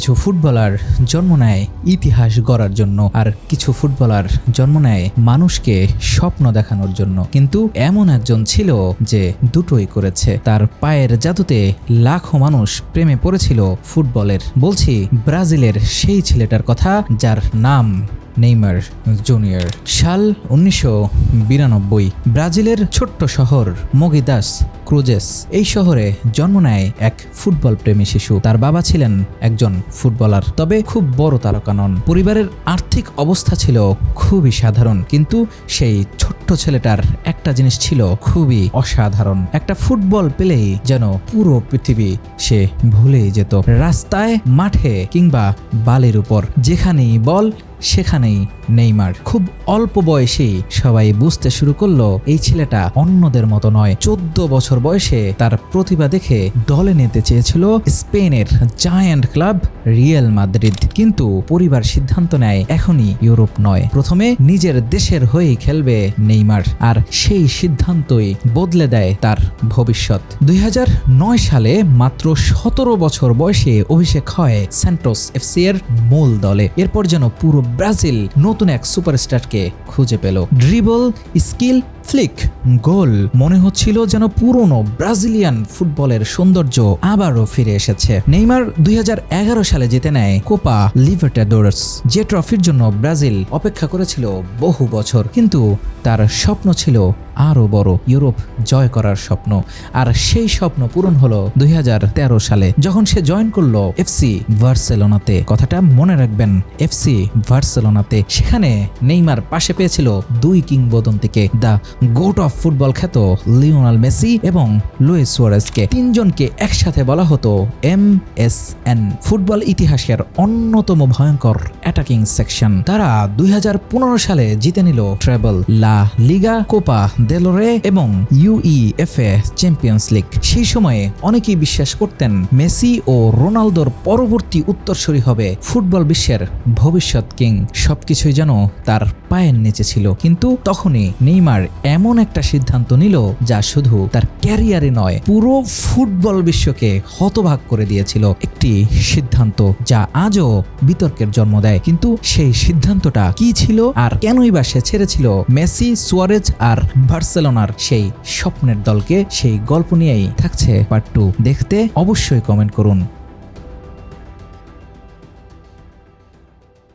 কিছু ফুটবলার জন্ম নেয় ইতিহাস গড়ার জন্য, আর কিছু ফুটবলার জন্ম নেয় মানুষকে স্বপ্ন দেখানোর জন্য। কিন্তু এমন একজন ছিল যে দুটোই করেছে। তার পায়ের জাদুতে লাখো মানুষ প্রেমে পড়েছিল ফুটবলের। বলছি ব্রাজিলের সেই ছেলেটার কথা যার নাম নেইমার জুনিয়র। সাল 1992। ব্রাজিলের ছোট্ট শহর মোগিদাস ক্রুজেস, এই শহরে জন্ম নেয় এক ফুটবল প্রেমী শিশু। তার বাবা ছিলেন একজন ফুটবলার, তবে খুব বড় তারকা নন। পরিবারের আর্থিক অবস্থা ছিল খুবই সাধারণ, কিন্তু সেই ছোট্ট ছেলেটার একটা জিনিস ছিল খুবই অসাধারণ। একটা ফুটবল পেলেই যেন পুরো পৃথিবী সে ভুলেই যেত। রাস্তায়, মাঠে কিংবা বালির উপর যেখানেই বল সেখানেই নেইমার। খুব অল্প বয়সেই সবাই বুঝতে শুরু করলো এই ছেলেটা অন্যদের মতো নয়। 14 বছর বয়সে তার প্রতিভা দেখে দলে নিতে চেয়েছিল স্পেনের জায়ান্ট ক্লাব রিয়াল মাদ্রিদ, কিন্তু পরিবার সিদ্ধান্ত নেয় এখনই ইউরোপ নয়, প্রথমে নিজের দেশের হয়েই খেলবে নেইমার। আর সেই সিদ্ধান্তই বদলে দেয় তার ভবিষ্যৎ। 2009 সালে মাত্র 17 বছর বয়সে অভিষেক হয় স্যান্টোস এফসি এর মূল দলে। এরপর যেন পুরো ব্রাজিল নতুন এক সুপারস্টারকে খুঁজে পেল। ড্রিবল, স্কিল, ফ্লিক, গোল, মনে হচ্ছিল যেন পুরনো ব্রাজিলিয়ান ফুটবলের সৌন্দর্য আবারও ফিরে এসেছে। নেইমার 2011 সালে জিতে নেয় কোপা লিবার্টাডোরস, যে ট্রফির জন্য ব্রাজিল অপেক্ষা করেছিল বহু বছর। কিন্তু তার স্বপ্ন ছিল আরও বড়, ইউরোপ জয় করার স্বপ্ন। আর সেই স্বপ্ন পূরণ হলো 2013 সালে, যখন সে জয়েন করলো এফসি বার্সেলোনাতে। কথাটা মনে রাখবেন, এফসি বার্সেলোনাতে। সেখানে নেইমার পাশে পেয়েছিল দুই কিংবদন্তিকে, দ্য গোট অফ ফুটবল খ্যাত লিওনেল মেসি এবং লুইস সুয়ারেজকে। তিনজনকে একসাথে বলা হতো MSN, ফুটবল ইতিহাসের অন্যতম ভয়ঙ্কর অ্যাটাকিং সেকশন। তারা 2015 সালে জিতে নিল ট্রেবল, লা লিগা, কোপা দেল রে এবং UEFA চ্যাম্পিয়ন্স লিগ। সেই সময়ে অনেকেই বিশ্বাস করতেন মেসি ও রোনালদোর পরবর্তী উত্তরসূরি হবে ফুটবল বিশ্বের ভবিষ্যৎ কিং। সবকিছুই যেন তার পায়ের নিচে ছিল। কিন্তু তখনই নেইমার এমন একটা সিদ্ধান্ত নিল যা শুধু তার ক্যারিয়ারে নয়, পুরো ফুটবল বিশ্বকে হতবাক করে দিয়েছিল। একটি সিদ্ধান্ত যা আজও বিতর্কের জন্ম দেয়। কিন্তু সেই সিদ্ধান্তটা কি ছিল, আর কেনই বা সে ছেড়েছিল মেসি, সুয়ারেজ আর বার্সেলোনার সেই স্বপ্নের দলকে? সেই গল্প নিয়েই থাকছে পার্ট 2। দেখতে অবশ্যই কমেন্ট করুন।